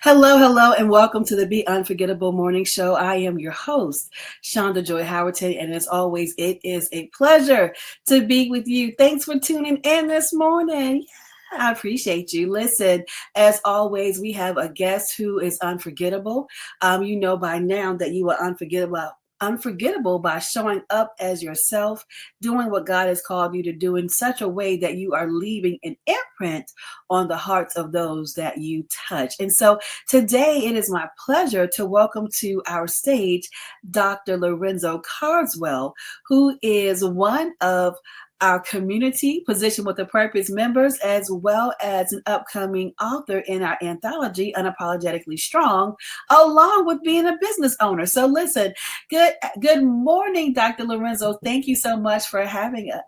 Hello, hello, and welcome to the Be Unforgettable Morning Show. I am your host, Shonda Joy Howerton, and as always, it is a pleasure to be with you. Thanks for tuning in this morning. Yeah, I appreciate you. Listen, as always, we have a guest who is unforgettable. You know by now that you are unforgettable by showing up as yourself, doing what God has called you to do in such a way that you are leaving an imprint on the hearts of those that you touch. And so today it is my pleasure to welcome to our stage Dr. Lorenzo Carswell, who is one of our community Position with a Purpose members, as well as an upcoming author in our anthology, Unapologetically Strong, along with being a business owner. So listen, good morning, Dr. Lorenzo. Thank you so much for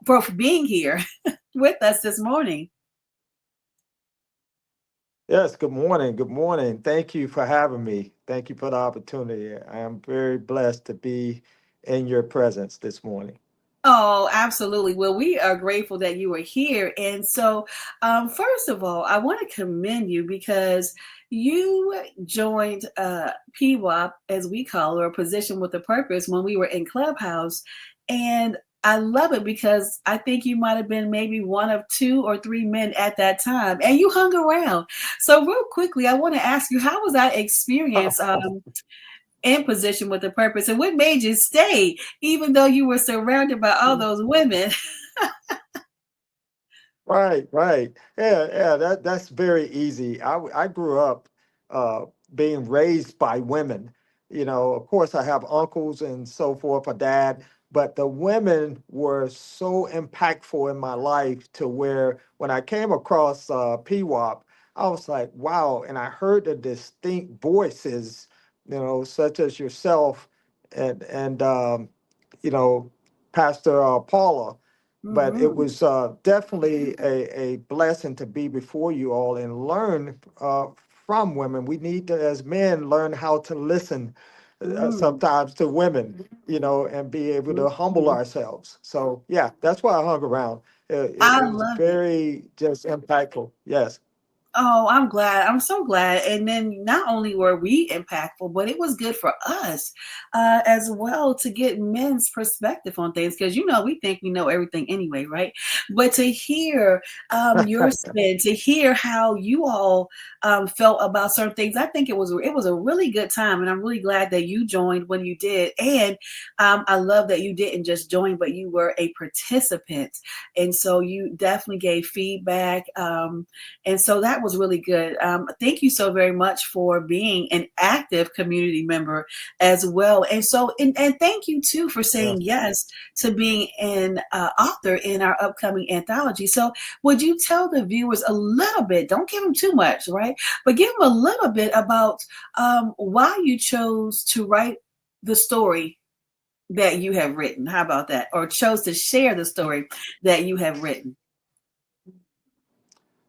for being here with us this morning. Yes, good morning. Good morning. Thank you for having me. Thank you for the opportunity. I am very blessed to be in your presence this morning. Oh, absolutely. Well, we are grateful that you are here. And so, first of all, I want to commend you because you joined PWAP, as we call it, or Position with a Purpose, when we were in Clubhouse. And I love it because I think you might have been maybe one of two or three men at that time, and you hung around. So, real quickly, I want to ask you, how was that experience? In Position with a Purpose, and what made you stay even though you were surrounded by all those women? Right, right. Yeah. That's very easy. I grew up uh, being raised by women. Of course, I have uncles and so forth, a dad, but the women were so impactful in my life to where when I came across PWAP, I was like, wow. And I heard the distinct voices, such as yourself and you know, Pastor Paula, but it Mhm. was definitely a blessing to be before you all and learn from women. We need to, as men, learn how to listen Mm. sometimes to women, and be able to humble Mhm. ourselves. So, yeah, that's why I hung around. It I was love it. very just impactful. Yes. Oh, I'm glad. I'm so glad. And then not only were we impactful, but it was good for us as well to get men's perspective on things. Because, we think we know everything anyway, right? But to hear your spin, to hear how you all felt about certain things, I think it was a really good time. And I'm really glad that you joined when you did. And I love that you didn't just join, but you were a participant. And so you definitely gave feedback. And so that was really good. Thank you so very much for being an active community member as well. And thank you too for saying Yes. yes to being an author in our upcoming anthology. So, would you tell the viewers a little bit? Don't give them too much, right? But give them a little bit about why you chose to write the story that you have written. How about that? Or chose to share the story that you have written.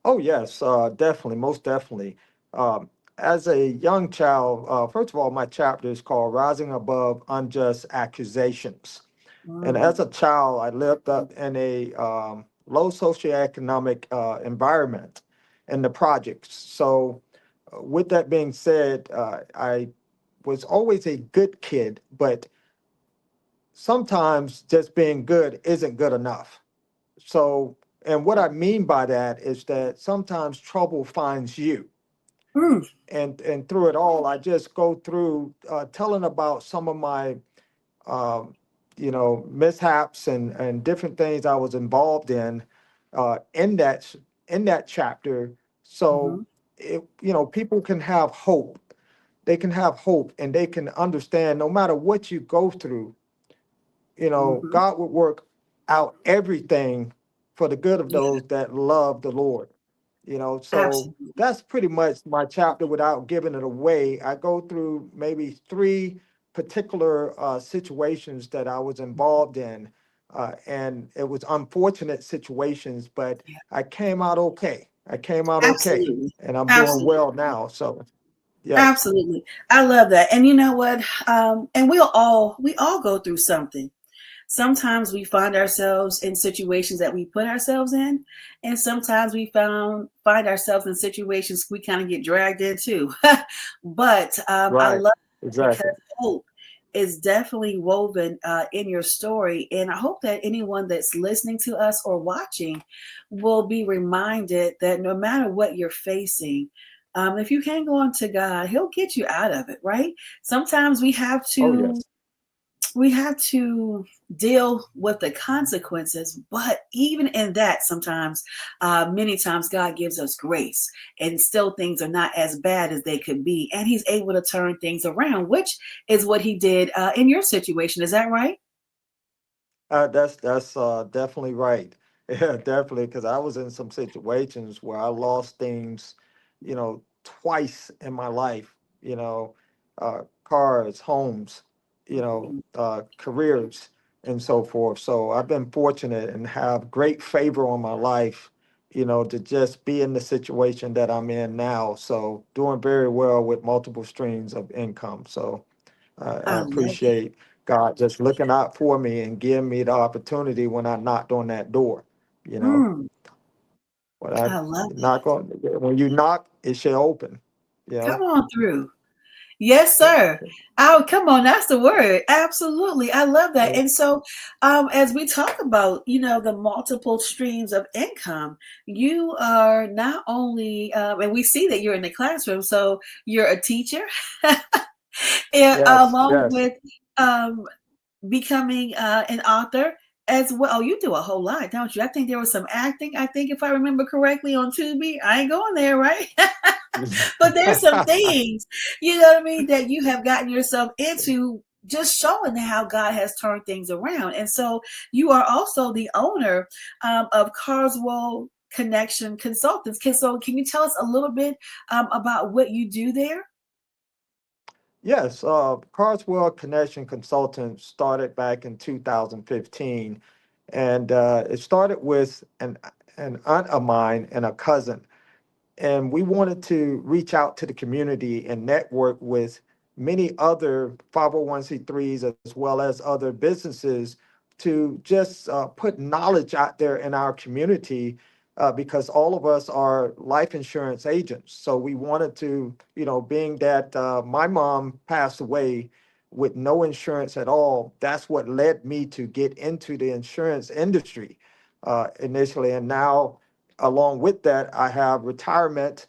Oh, yes, definitely, most definitely. As a young child, first of all, my chapter is called Rising Above Unjust Accusations. And Mm, as a child, I lived up in a low socioeconomic environment in the projects. So, with that being said, I was always a good kid, but sometimes just being good isn't good enough. So, and what I mean by that is that sometimes trouble finds you. mm, And through it all, I just go through telling about some of my um, mishaps and different things I was involved in that chapter. So mhm, people can have hope. They can have hope, and they can understand no matter what you go through, mhm. God would work out everything for the good of Yeah, those that love the Lord. So absolutely. that's pretty much my chapter without giving it away. I go through maybe three particular situations that I was involved in, and it was unfortunate situations, but Yeah, I came out okay. I came out okay, absolutely. and I'm doing Absolutely. well now. So yes. Absolutely. I love that. And you know what? And we all go through something. sometimes we find ourselves in situations that we put ourselves in, and sometimes we find ourselves in situations we kind of get dragged into. But I Right. love it because Exactly. hope is definitely woven in your story, and I hope that anyone that's listening to us or watching will be reminded that no matter what you're facing, if you hang on to God, He'll get you out of it. Right? Sometimes Oh, yes. we have to deal with the consequences, but even in that, sometimes many times God gives us grace, and still things are not as bad as they could be, and He's able to turn things around, which is what He did in your situation. Is that right? That's definitely right. Yeah, definitely. Because I was in some situations where I lost things, twice in my life. Cars, homes, careers, and so forth. So I've been fortunate and have great favor on my life. To just be in the situation that I'm in now. So doing very well with multiple streams of income. So I I love it. appreciate God just looking out for me and giving me the opportunity when I knocked on that door. You know, Mm, when I I love it. knock on, when you knock, it shall open. You Come know, on through. Yes, yeah, sir. Oh, come on, that's the word. Absolutely. I love that. yeah, And so, as we talk about, the multiple streams of income, you are not only, and we see that you're in the classroom, so you're a teacher, and yes, along yes. with um, becoming an author as well. Oh, you do a whole lot, don't you? I think there was some acting. I think if I remember correctly on Tubi, I ain't going there, right? But there's some things, you know what I mean, that you have gotten yourself into, just showing how God has turned things around. And so you are also the owner of Carswell Connection Consultants. So can you tell us a little bit about what you do there? Yes, Carswell Connection Consultant started back in 2015, and it started with an aunt of mine and a cousin, and we wanted to reach out to the community and network with many other 501c3s as well as other businesses to just put knowledge out there in our community because all of us are life insurance agents. So we wanted to, being that my mom passed away with no insurance at all, that's what led me to get into the insurance industry initially. And now along with that, I have retirement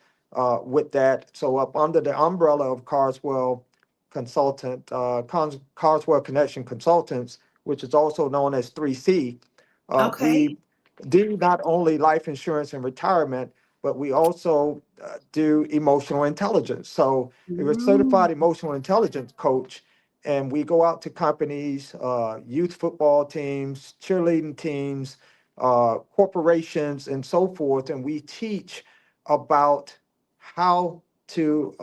with that. So up under the umbrella of Carswell Carswell Connection Consultants, which is also known as 3C, Okay. we do not only life insurance and retirement, but we also do emotional intelligence. So we're a Mm, certified emotional intelligence coach, and we go out to companies, youth football teams, cheerleading teams, corporations and so forth, and we teach about how to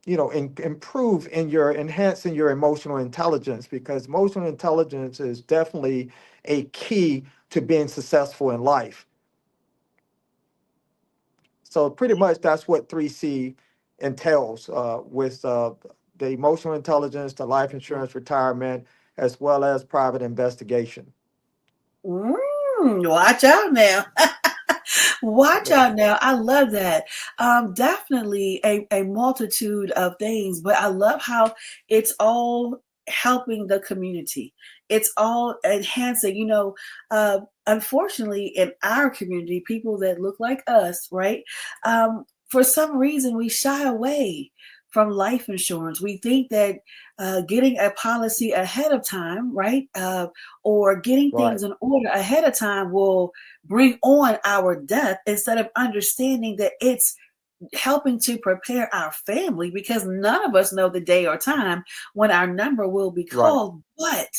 improve in your enhancing your emotional intelligence because emotional intelligence is definitely a key to being successful in life. So pretty much that's what 3C entails with the emotional intelligence, the life insurance, retirement, as well as private investigation. watch out now. Watch Yeah. out now. I love that. Definitely a multitude of things, but I love how it's all helping the community. It's all enhancing, unfortunately, in our community, people that look like us, right? For some reason, we shy away from life insurance. We think that getting a policy ahead of time, right? Or getting Right. things in order ahead of time will bring on our death, instead of understanding that it's helping to prepare our family, because none of us know the day or time when our number will be Right. called. But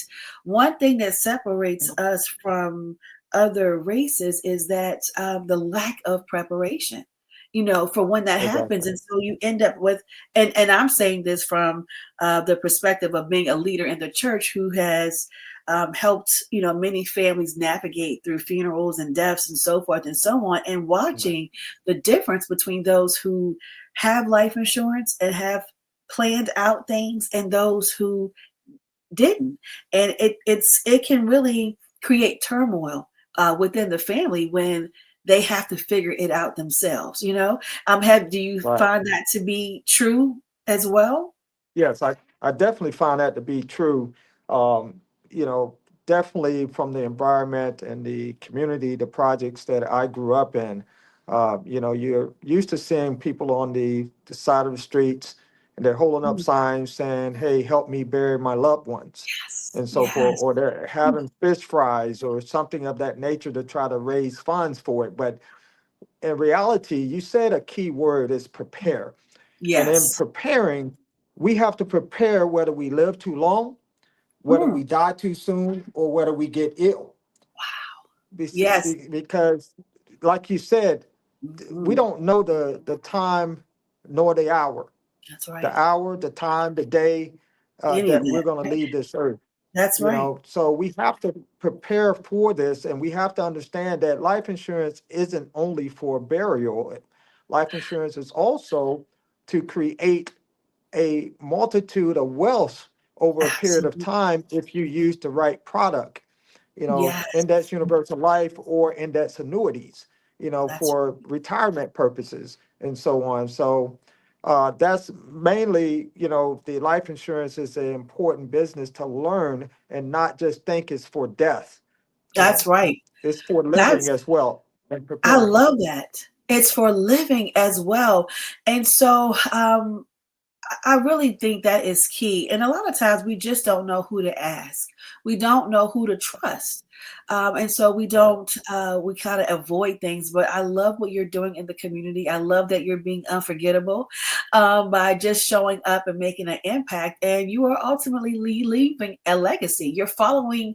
one thing that separates us from other races is that the lack of preparation, for when that happens. Exactly. And so you end up with, and I'm saying this from the perspective of being a leader in the church who has helped many families navigate through funerals and deaths and so forth and so on, and Right. watching the difference between those who have life insurance and have planned out things and those who didn't, and it can really create turmoil within the family when they have to figure it out themselves. Have do you Right. find that to be true as well? Yes, I definitely find that to be true. Um, you know, definitely from the environment and the community, the projects that I grew up in. You're used to seeing people on the side of the streets and they're holding up Mm, signs saying, "Hey, help me bury my loved ones," yes, and so forth, yes. or they're Mm, having fish fries or something of that nature to try to raise funds for it. But in reality, you said a key word is prepare. And in yes. preparing, we have to prepare whether we live too long, whether Mm, we die too soon, or whether we get ill. yes. Because, like you said, we Mhm. don't know the time nor the hour, That's right. the time, the day Any of that that, we're going to right? leave this earth. That's right. So we have to prepare for this, and we have to understand that life insurance isn't only for burial. Life insurance is also to create a multitude of wealth over a period of Absolutely. time if you use the right product, Yes, index universal life or index annuities, that's for retirement purposes and so on. So that's mainly, the life insurance is an important business to learn and not just think it's for death, you that's know, right. it's for living That's as well and I preparing. love that. It's for living as well. And so I really think that is key. And a lot of times we just don't know who to ask. We don't know who to trust. And so we Right. don't, we kind of avoid things. But I love what you're doing in the community. I love that you're being unforgettable by just showing up and making an impact. And you are ultimately leaving a legacy. You're following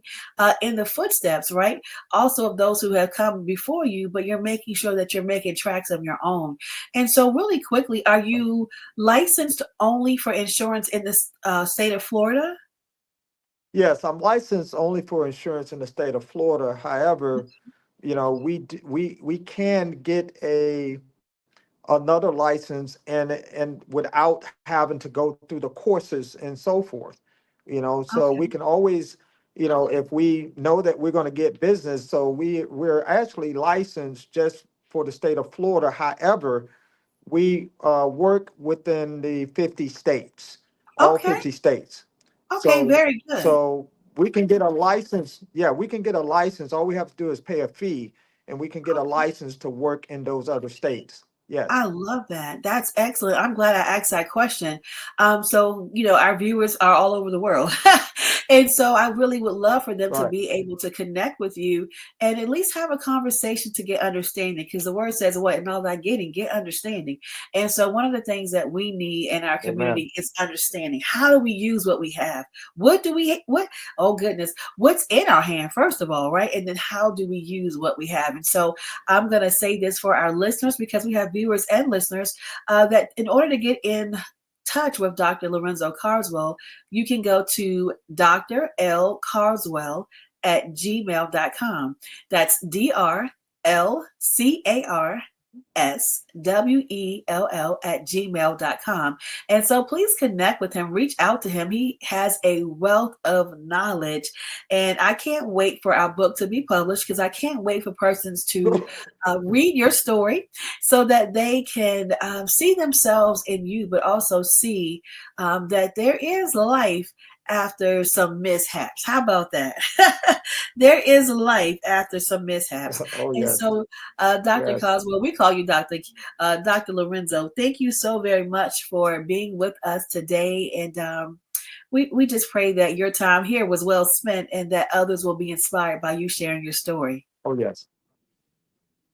in the footsteps, right? Also of those who have come before you, but you're making sure that you're making tracks of your own. And so, really quickly, are you licensed only for insurance in the state of Florida? Yes, I'm licensed only for insurance in the state of Florida. However, we can get another license and without having to go through the courses and so forth. So we Okay. can always, if we know that we're going to get business, so we're actually licensed just for the state of Florida. However, we work within the 50 states, all Okay. 50 states. Okay. So Very good. so we can get a license. Yeah, we can get a license. All we have to do is pay a fee and we can get a Okay. license to work in those other states. I Yes. love that. That's excellent. I'm glad I asked that question. So, our viewers are all over the world. And so I really would love for them to Right. be able to connect with you and at least have a conversation to get understanding. Because the word says, what? And all that getting, get understanding. And so one of the things that we need in our Amen. community is understanding. How do we use what we have? Oh goodness, what's in our hand, first of all, right? And then how do we use what we have? And so I'm going to say this for our listeners because we have viewers and listeners that in order to get in touch with Dr. Lorenzo Carswell, you can go to Dr. L. Carswell at gmail.com. That's DrLCarswell at gmail.com. And so please connect with him, reach out to him. He has a wealth of knowledge. And I can't wait for our book to be published because I can't wait for persons to read your story so that they can see themselves in you, but also see that there is life after some mishaps. How about that? There is life after some mishaps. Oh And yes. so, Dr. Yes. Coswell, we call you Dr. Lorenzo. Thank you so very much for being with us today. And we just pray that your time here was well spent and that others will be inspired by you sharing your story. Oh yes.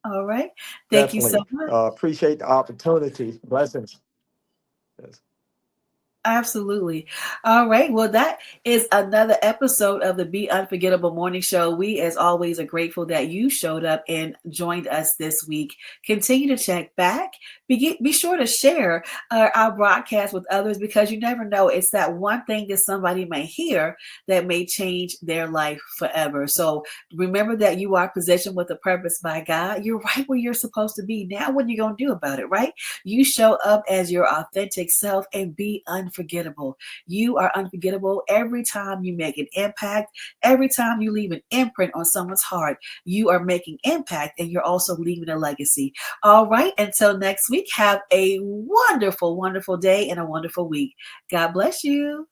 All right. Thank you so Definitely. much. Appreciate the opportunity. Blessings. Yes. Absolutely. All right. Well, that is another episode of the Be Unforgettable Morning Show. We, as always, are grateful that you showed up and joined us this week. Continue to check back. Be sure to share our broadcast with others because you never know. It's that one thing that somebody may hear that may change their life forever. So remember that you are positioned with a purpose by God. You're right where you're supposed to be. Now, what are you going to do about it, right? You show up as your authentic self and be unforgettable. unforgettable. You are unforgettable every time you make an impact, every time you leave an imprint on someone's heart. You are making impact and you're also leaving a legacy. All right, until next week, have a wonderful, wonderful day and a wonderful week. God bless you.